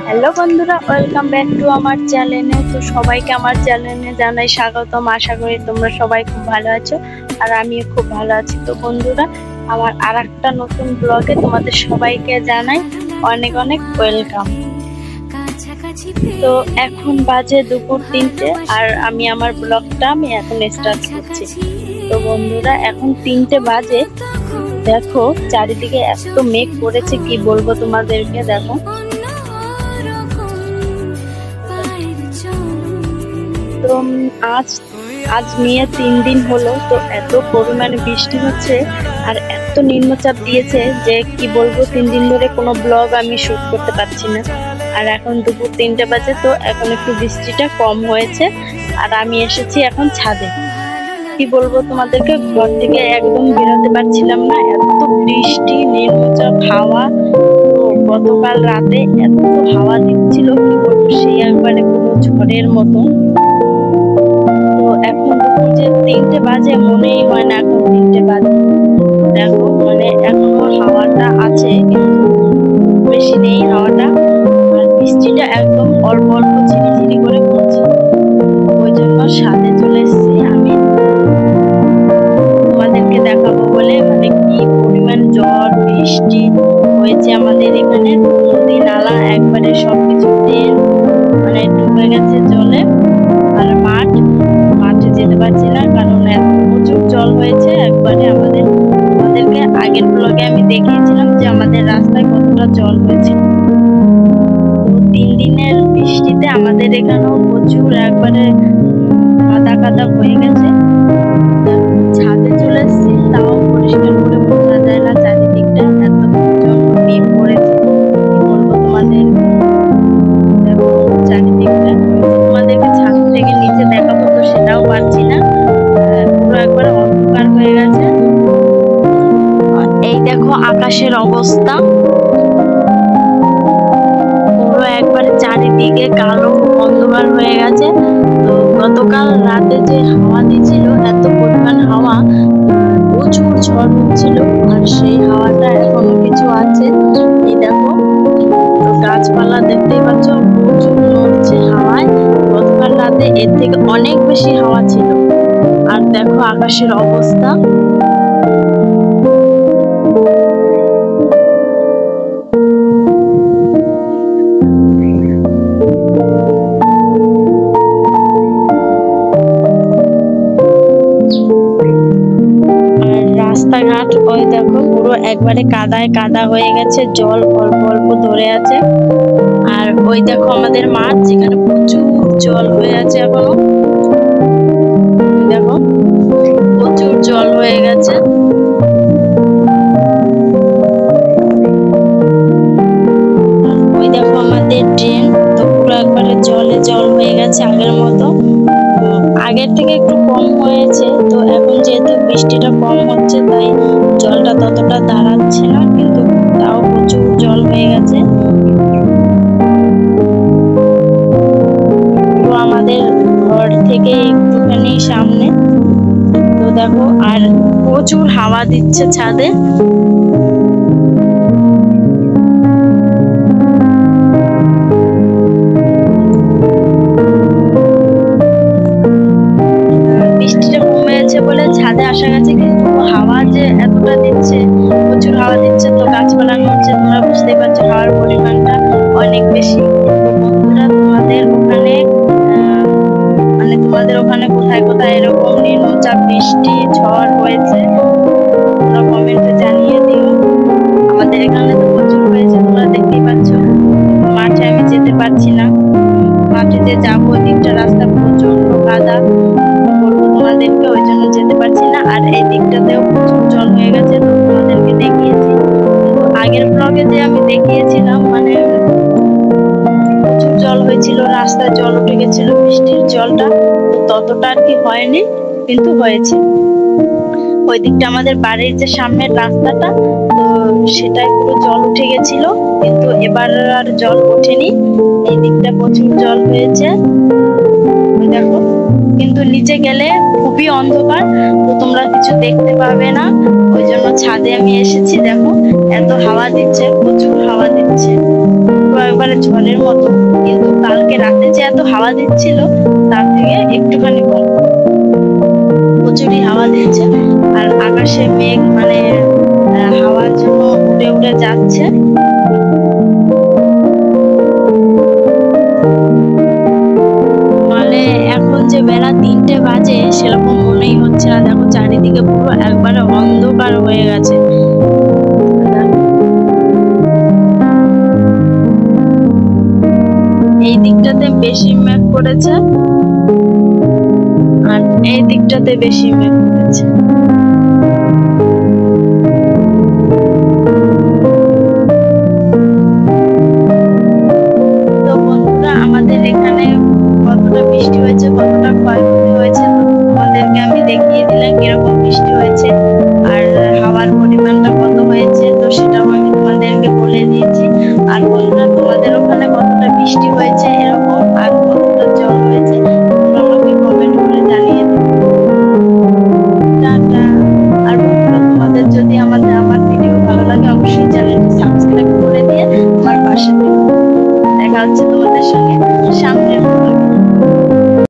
Hello বন্ধুরা, welcome back to আমার চ্যানেলে। তো সবাইকে আমার চ্যানেলে জানাই স্বাগতম। আশা করি তোমরা সবাই খুব ভালো আছো আর আমিও খুব ভালো আছি। তো বন্ধুরা, আমার আরেকটা নতুন ব্লগে তোমাদের সবাইকে জানাই অনেক অনেক ওয়েলকাম। তো এখন বাজে দুপুর 3টে আর আমি আমার ব্লগটা এখন স্টার্ট করছি। তো বন্ধুরা, এখন 3টে বাজে। দেখো চারিদিকে এত মেঘ পড়েছে, কি বলবো তোমাদেরকে। দেখো তো আজ নিয়ে 3 দিন হলো, তো এত পরিমাণে বৃষ্টি হচ্ছে আর এত নিম্নচাপ দিয়েছে যে কি বলবো, 3 দিন ধরে কোনো ব্লগ আমি শুট করতে পারছি না। আর এখন দুপুর 3টে বাজে, তো এখন একটু বৃষ্টিটা কম হয়েছে আর আমি এসেছি এখন ছাদে। কি বলবো তোমাদেরকে, ঘর থেকে একদম বেরোতে পারছিলাম না, এত বৃষ্টি, নিম্নচাপ, হাওয়া। তো গতকাল রাতে এত হাওয়া দিচ্ছিল, কি বলবো, সেই একবারে পুরো ঝড়ের মতন। তো এখন দুপুর যে 3টে বাজে, মনেই হয় না এখন 3টে বাজে। দেখো মানে এখনো হাওয়াটা আছে কিন্তু বেশি নেই হাওয়াটা, আর বৃষ্টিটা একদম অল্প অল্প ঝিরিঝিরি করে পড়ছে। ওই জন্য ছাদে চলে এসেছি আমি তোমাদেরকে দেখাবো বলে। মানে কি পরিমাণ ঝড় বৃষ্টি হয়েছে আমাদের এখানে, নদী নালা একবারে সবকিছু মানে ডুবে গেছে জলে। আর মাঠে যেতে পারছি না, কারণ এত প্রচুর জল হয়েছে একবারে। আমাদেরকে আগের ব্লগে আমি দেখিয়েছিলাম যে আমাদের রাস্তায় কতটা জল হয়েছে। তো 3 দিনের বৃষ্টিতে আমাদের এখানেও প্রচুর একবারে কাদা হয়ে গেছে। ছাদে চলে এসেছি, তাও পরিষ্কার করে বোঝা যায় না চারিদিকটা, এত প্রচন্ড মেঘ পড়েছে। কি বলবো তোমাদের, দেখো চারিদিকটা। তোমাদেরকে ছাদ থেকে নিচে দেখাবো, তো সেটাও পারছি না, পুরো একবার অন্ধকার হয়ে গেছে। এই দেখো আকাশের অবস্থা, পুরো একবারে চারিদিকে কালো অন্ধকার হয়ে গেছে। তো গতকাল রাতে যে হাওয়া দিয়েছিল, এত পরিমাণ হাওয়া, প্রচুর ঝড় হচ্ছিল, আর সেই হাওয়াটা এখনো কিছু আছে। এই দেখো, তো গাছপালা দেখতেই পাচ্ছ প্রচুর নড়ছে হাওয়ায়। গতকাল রাতে এর থেকে অনেক বেশি হাওয়া ছিল। আর দেখো আকাশের অবস্থা। রাস্তাঘাট ওই দেখো পুরো একবারে কাদায় কাদা হয়ে গেছে, জল অল্প অল্প ধরে আছে। আর ওই দেখো আমাদের মাঠ, যেখানে প্রচুর জল হয়ে আছে এখনো। দেখো প্রচুর জল হয়ে গেছে। ওই দেখো আমাদের ড্রেন, তো পুরো একবারে জল হয়ে গেছে আগের মতো। আগের থেকে একটু কম হয়েছে, তো এখন যেহেতু বৃষ্টিটা কম হচ্ছে তাই জলটা ততটা দাঁড়াচ্ছে না, কিন্তু তাও প্রচুর জল হয়ে গেছে। তো আমাদের ঘর থেকে একটুখানি সামনে। তো দেখো আর প্রচুর হাওয়া দিচ্ছে ছাদে। বলে ছাদে আসা গেছে, কিন্তু হাওয়া যে এতটা দিচ্ছে, প্রচুর হাওয়া দিচ্ছে, তো গাছপালা নড়ছে। তোমরা বুঝতেই পারছো হাওয়ার পরিমাণটা অনেক বেশি। তো বন্ধুরা, তোমাদের ওখানে কোথায় কোথায় এরকম নিম্নচাপ বৃষ্টি ঝড় হয়েছে তোমরা কমেন্টে জানিয়ে দিও। আমাদের এখানে তো প্রচুর হয়েছে, তোমরা দেখতেই পাচ্ছ। মাঠে আমি যেতে পারছি না, মাঠে যে যাবো দিকটা রাস্তা প্রচন্ড কাদা, বলবো তোমাদেরকে, ওই জন্য যেতে পারছি না। আর এই দিকটাতেও প্রচুর জল হয়ে গেছে, তো তোমাদেরকে দেখিয়েছি। কিন্তু আগের ব্লগে যে আমি দেখিয়েছিলাম, মানে প্রচুর জল হয়েছিল, রাস্তায় জল উঠে গেছিল বৃষ্টির জলটা, তো ততটা আর কি হয়নি, কিন্তু হয়েছে। ওই দিকটা আমাদের বাড়ির যে সামনের রাস্তাটা, তো সেটাই পুরো জল উঠে গেছিল, কিন্তু এবার আর জল ওঠেনি। এই দিকটা প্রচুর জল হয়েছে দেখো, কিন্তু নিচে গেলে খুবই অন্ধকার, তো তোমরা কিছু দেখতে পাবে না। ওই জন্য ছাদে আমি এসেছি। দেখো এত হাওয়া দিচ্ছে, প্রচুর হাওয়া দিচ্ছে, পুরো একেবারে ঝড়ের মতো, কিন্তু কালকে রাতে যে এত হাওয়া দিচ্ছিল তার থেকে একটুখানি কম। প্রচুরই হাওয়া দিচ্ছে, আর আকাশে মেঘ মানে হাওয়ার জন্য উড়ে উড়ে যাচ্ছে। মানে এখন যে বেলা 3টে বাজে সেরকম মনেই হচ্ছে না। দেখো চারিদিকে পুরো একবারে অন্ধকার হয়ে গেছে। এই দিকটাতে বেশি মেঘ করেছে, আর এই দিকটাতে বেশি মেঘ করেছে। তো বন্ধুরা, আমাদের এখানে কতটা বৃষ্টি হয়েছে, কতটা ক্ষয়ক্ষতি হয়েছে তোমাদেরকে আমি দেখিয়ে দিলাম কিরকম বৃষ্টি হয়েছে, আর হাওয়ার পরিমাণটা কত হয়েছে তো সেটাও আমি তোমাদেরকে বলে দিয়েছি। আর বন্ধুরা, তোমাদের ওখানে কতটা বৃষ্টি হয়েছে এরকম আর কতটা জল হয়েছে তোমরা আমাকে কমেন্ট করে জানিয়ে দিও। টাটা। আর বন্ধুরা, তোমাদের যদি আমার ভিডিও ভালো লাগে অবশ্যই চ্যানেলটি সাবস্ক্রাইব করে দিয়ে আমার পাশে থেকো। দেখা হচ্ছে তোমাদের সাথে